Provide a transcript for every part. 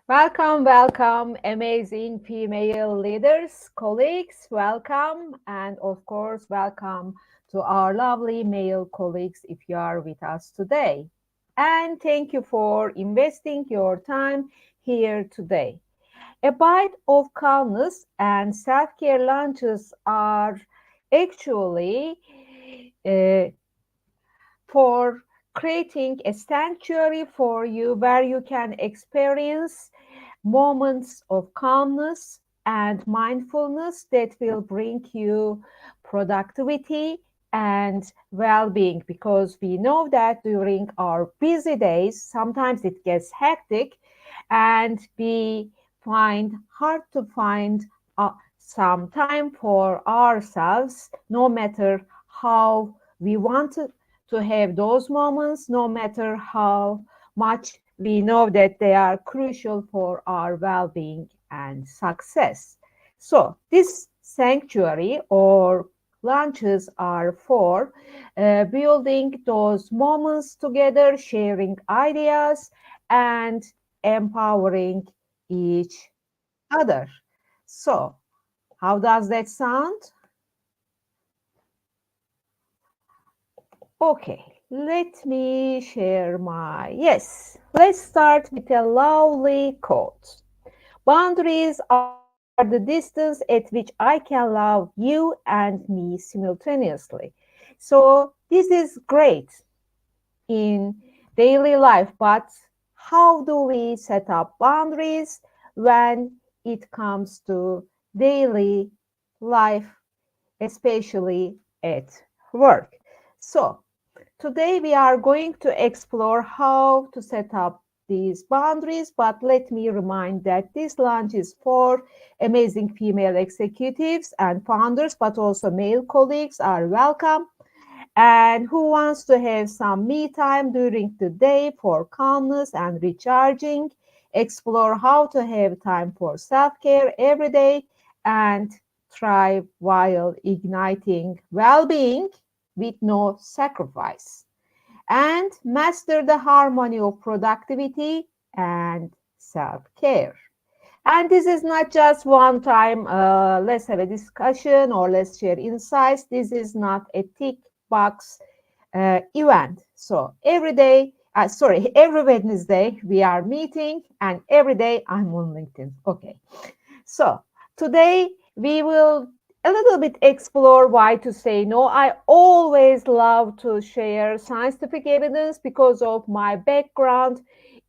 Welcome, welcome, amazing female leaders, colleagues, welcome, and of course, welcome to our lovely male colleagues if you are with us today. And thank you for investing your time here today. A bite of calmness and self-care lunches are actually for creating a sanctuary for you where you can experience moments of calmness and mindfulness that will bring you productivity and well-being, because we know that during our busy days sometimes it gets hectic and we find hard to find some time for ourselves, no matter how we want to have those moments, no matter how much we know that they are crucial for our well-being and success. So this sanctuary or lunches are for building those moments together, sharing ideas, and empowering each other. So, how does that sound? Okay, let me share yes, let's start with a lovely quote. Boundaries are the distance at which I can love you and me simultaneously. So this is great in daily life, but how do we set up boundaries when it comes to daily life, especially at work? So today we are going to explore how to set up these boundaries, but let me remind that this launch is for amazing female executives and founders, but also male colleagues are welcome. And who wants to have some me time during the day for calmness and recharging, explore how to have time for self-care every day, and thrive while igniting well-being with no sacrifice, and master the harmony of productivity and self-care. And this is not just one time, let's have a discussion or let's share insights. This is not a tick box event. So every day, every Wednesday we are meeting, and every day I'm on LinkedIn. Okay. So today we will a little bit explore why to say no. I always love to share scientific evidence because of my background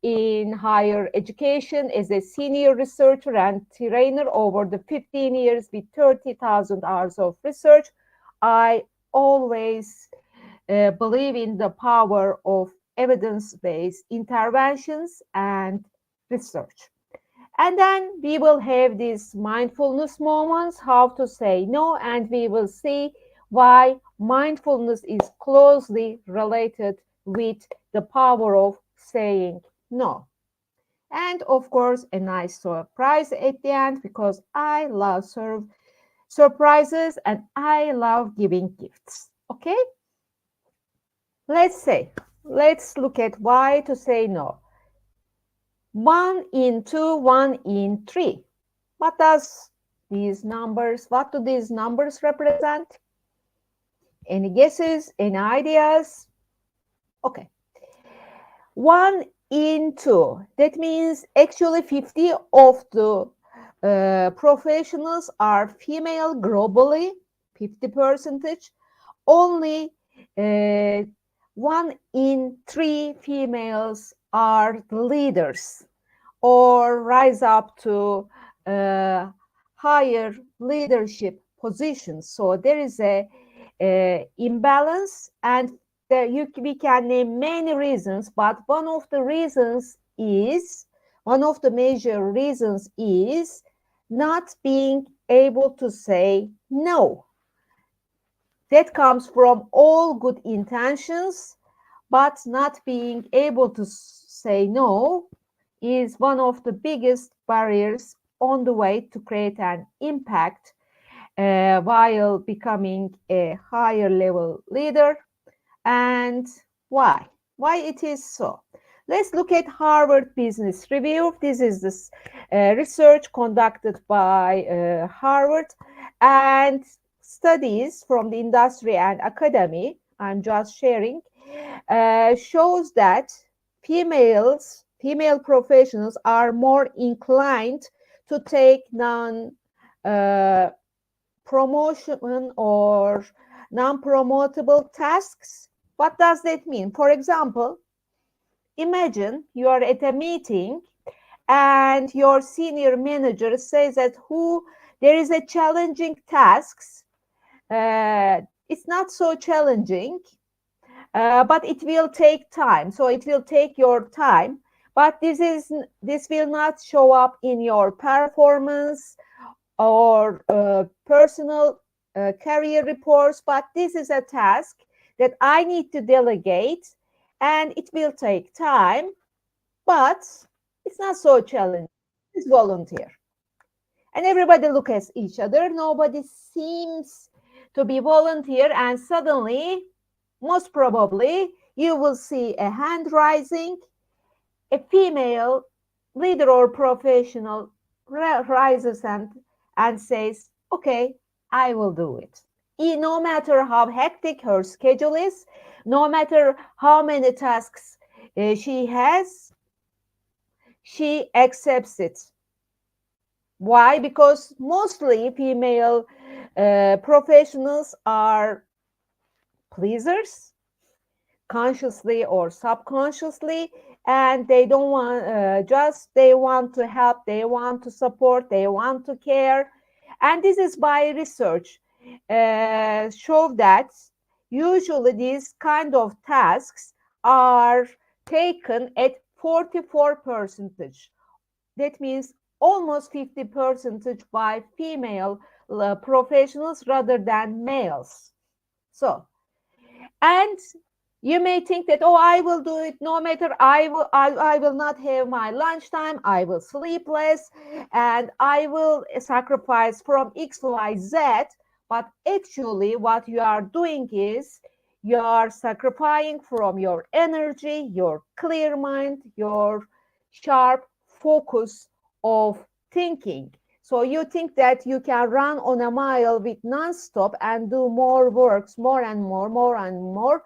in higher education as a senior researcher and trainer over the 15 years with 30,000 hours of research. I always believe in the power of evidence-based interventions and research. And then we will have these mindfulness moments, how to say no, and we will see why mindfulness is closely related with the power of saying no. And of course, a nice surprise at the end, because I love surprises and I love giving gifts. Okay? Let's look at why to say no. 1 in 2, 1 in 3. What do these numbers represent? Any guesses? Any ideas? Okay. 1 in 2. That means actually 50 of the professionals are female globally, 50%. Only uh, 1 in 3 females are the leaders or rise up to uh, higher leadership positions. So there is a imbalance, and we can name many reasons, but one of the major reasons is not being able to say no. That comes from all good intentions, but not being able to say no is one of the biggest barriers on the way to create an impact while becoming a higher level leader. And why? Why it is so? Let's look at Harvard Business Review. This is this research conducted by Harvard, and studies from the industry and academy, I'm just sharing, shows that female professionals are more inclined to take uh, promotion or non-promotable tasks. What does that mean? For example, imagine you are at a meeting and your senior manager says that there is a challenging tasks. It's not so challenging, but it will take time. So it will take your time. But this will not show up in your performance or personal career reports, but this is a task that I need to delegate, and it will take time, but it's not so challenging. It's volunteer. And everybody look at each other. Nobody seems to be volunteer, and suddenly, most probably, you will see a hand rising, a female leader or professional rises and says, okay, I will do it. No matter how hectic her schedule is, no matter how many tasks she has, she accepts it. Why? Because mostly female professionals are pleasers, consciously or subconsciously, and they don't want they want to help, they want to support, they want to care. And this is by research show that usually these kind of tasks are taken at 44 percentage. That means almost 50 percentage by female professionals rather than males. So, and you may think that, oh, I will do it no matter, I will not have my lunchtime, I will sleep less, and I will sacrifice from XYZ. But actually what you are doing is you are sacrificing from your energy, your clear mind, your sharp focus of thinking. So you think that you can run on a mile with non-stop and do more works, more and more and more,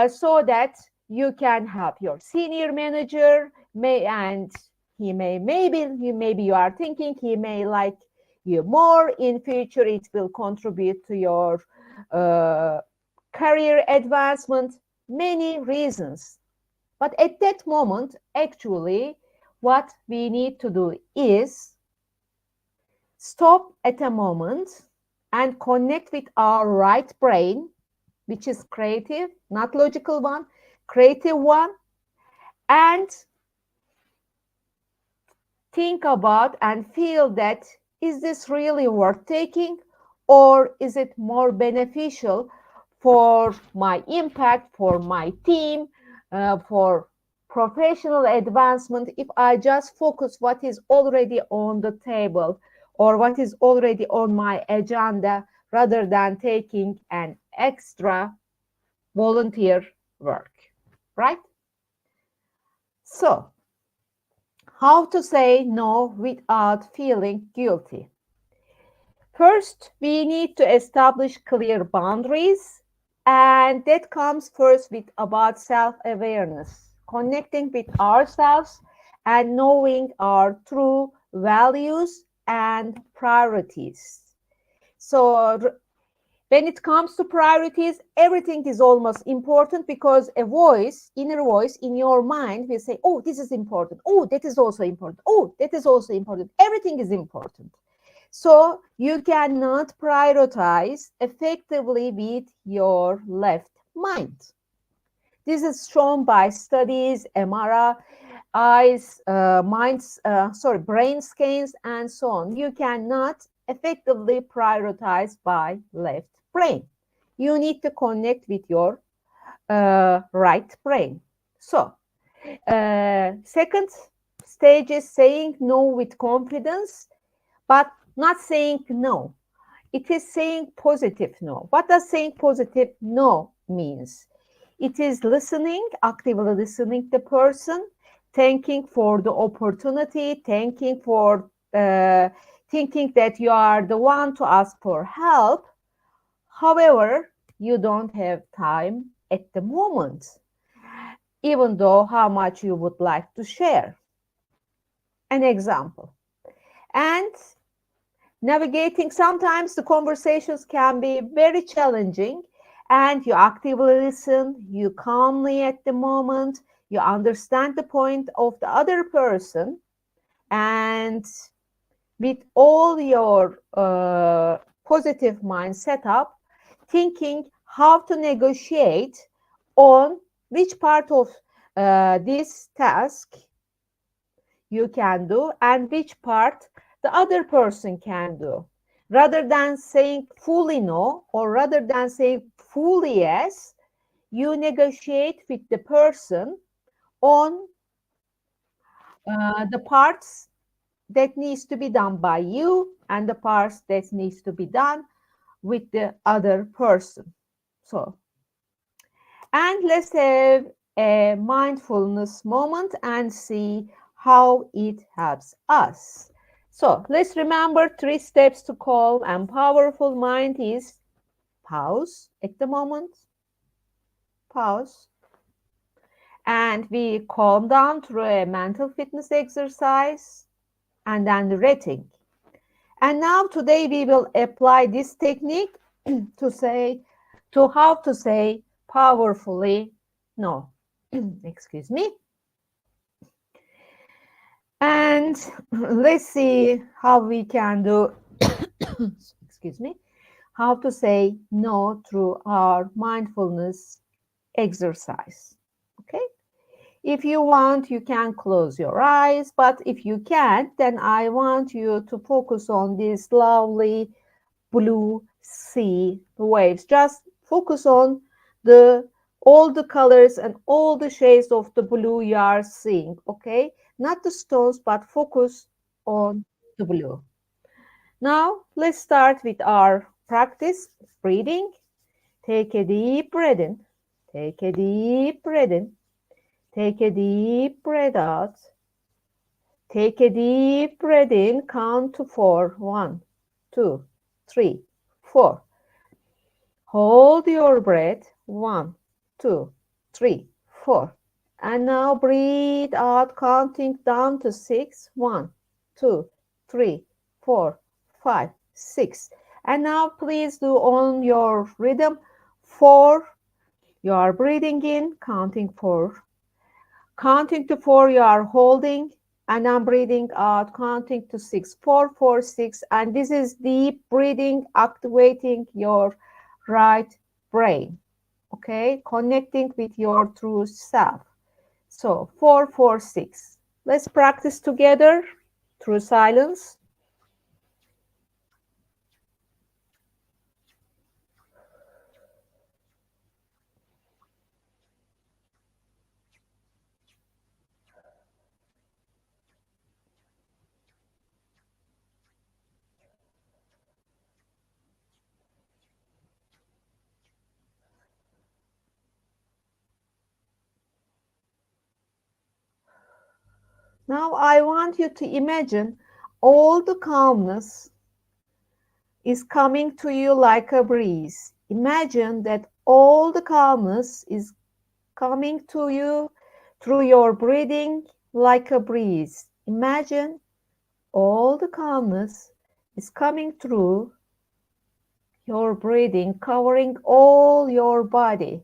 so that you can help your senior manager, and maybe you are thinking he may like you more in future. It will contribute to your career advancement. Many reasons. But at that moment, actually, what we need to do is stop at a moment and connect with our right brain, which is creative, not logical one, creative one, and think about and feel that, is this really worth taking, or is it more beneficial for my impact, for my team, for professional advancement, if I just focus what is already on the table or what is already on my agenda rather than taking an extra volunteer work, right? So, how to say no without feeling guilty? First, we need to establish clear boundaries, and that comes first with about self-awareness, connecting with ourselves and knowing our true values, and priorities. So when it comes to priorities, everything is almost important because a voice, inner voice in your mind will say, oh, this is important. Oh, that is also important. Oh, that is also important. Everything is important. So you cannot prioritize effectively with your left mind. This is shown by studies, MRIs, brain scans, and so on. You cannot effectively prioritize by left brain. You need to connect with your right brain. So, second stage is saying no with confidence, but not saying no. It is saying positive no. What does saying positive no means? It is listening, actively listening the person, thanking for the opportunity, thanking for thinking that you are the one to ask for help. However, you don't have time at the moment, even though how much you would like to share. An example. And navigating, sometimes the conversations can be very challenging, and you actively listen, you calmly at the moment, you understand the point of the other person, and with all your positive mind set up, thinking how to negotiate on which part of this task you can do and which part the other person can do. Rather than saying fully no or rather than saying fully yes, you negotiate with the person on the parts that needs to be done by you and the parts that needs to be done with the other person. So, and let's have a mindfulness moment and see how it helps us. So let's remember 3 steps to calm and powerful mind is pause at the moment, pause, and we calm down through a mental fitness exercise and then breathing. And now today we will apply this technique to how to say powerfully no. Excuse me. And let's see how we can do excuse me, how to say no through our mindfulness exercise. Okay? If you want, you can close your eyes, but if you can't, then I want you to focus on these lovely blue sea waves. Just focus on the all the colors and all the shades of the blue you are seeing, okay? Not the stones, but focus on the blue. Now, let's start with our practice breathing. Take a deep breath in. Take a deep breath in. Take a deep breath out. Take a deep breath in. Count to 4. 1, 2, 3, 4. Hold your breath. 1, 2, 3, 4. And now breathe out, counting down to 6. 1, 2, 3, 4, 5, 6. And now please do on your rhythm. 4. You are breathing in, counting 4. Counting to 4, you are holding. And I'm breathing out, counting to 6. 4, 4, 6. And this is deep breathing, activating your right brain. Okay, connecting with your true self. So 4, 4, 6. Let's practice together through silence. Now I want you to imagine all the calmness is coming to you like a breeze. Imagine that all the calmness is coming to you through your breathing like a breeze. Imagine all the calmness is coming through your breathing, covering all your body.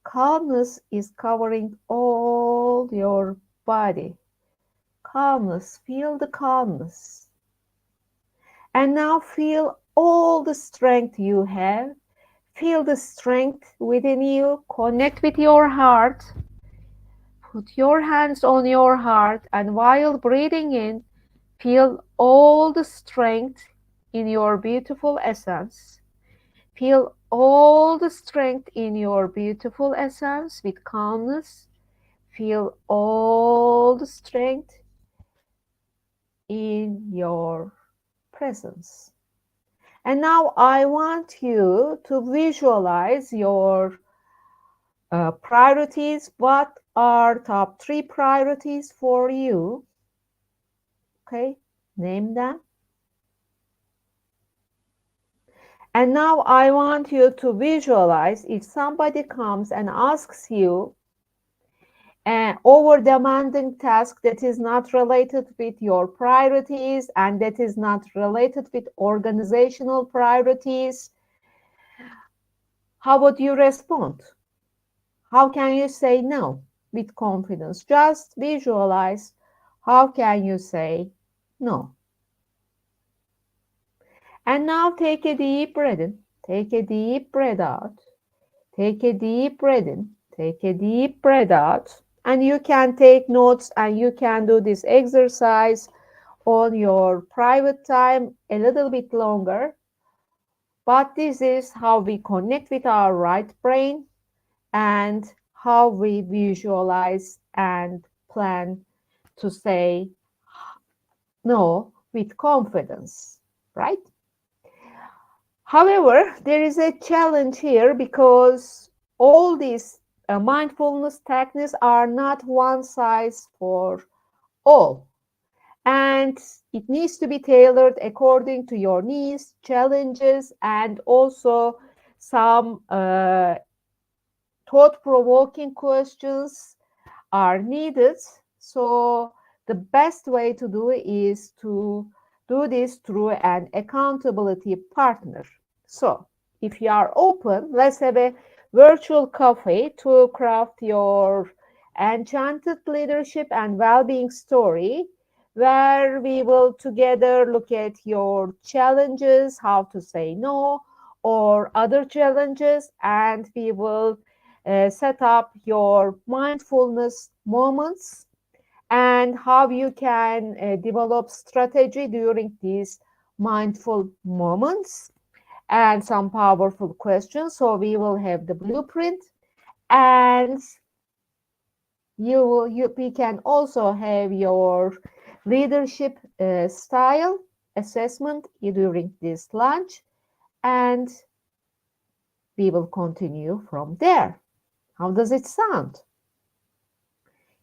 Calmness is covering all your body. Calmness, feel the calmness. And now feel all the strength you have. Feel the strength within you. Connect with your heart. Put your hands on your heart, and while breathing in, feel all the strength in your beautiful essence. Feel all the strength in your beautiful essence with calmness. Feel all the strength in your presence. And now I want you to visualize your priorities. What are top 3 priorities for you? Okay, name them. And now I want you to visualize if somebody comes and asks you an over-demanding task that is not related with your priorities and that is not related with organizational priorities, how would you respond? How can you say no with confidence? Just visualize how can you say no. And now take a deep breath in. Take a deep breath out. Take a deep breath in. Take a deep breath out. And you can take notes and you can do this exercise on your private time a little bit longer. But this is how we connect with our right brain and how we visualize and plan to say no with confidence, right? However, there is a challenge here because all these mindfulness techniques are not one size for all. And it needs to be tailored according to your needs, challenges, and also some thought-provoking questions are needed. So the best way to do it is to do this through an accountability partner. So if you are open, let's have a virtual coffee to craft your enchanted leadership and well-being story, where we will together look at your challenges, how to say no, or other challenges, and we will set up your mindfulness moments and how you can develop strategy during these mindful moments and some powerful questions. So we will have the blueprint, and we can also have your leadership style assessment during this lunch, and we will continue from there. How does it sound?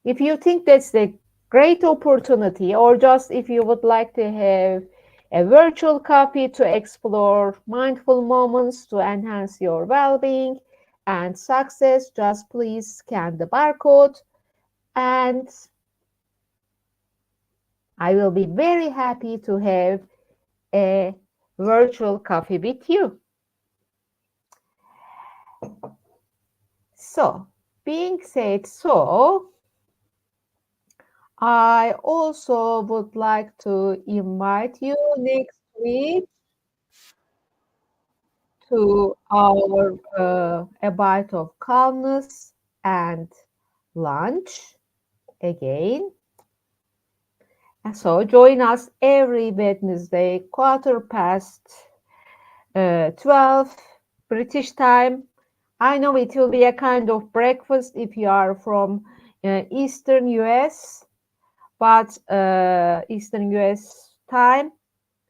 If you think that's a great opportunity, or just if you would like to have a virtual copy to explore mindful moments to enhance your well-being and success, just please scan the barcode and I will be very happy to have a virtual coffee with you. So, being said so, I also would like to invite you next week to our A Bite of Calmness and lunch again. And so join us every Wednesday, 12 British time. I know it will be a kind of breakfast if you are from Eastern US, but Eastern US time,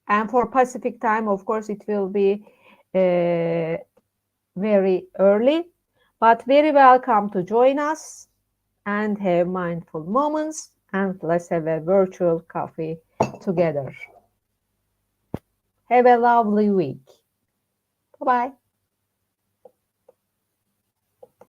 and for Pacific time, of course, it will be very early, but very welcome to join us and have mindful moments, and let's have a virtual coffee together. Have a lovely week. Bye-bye.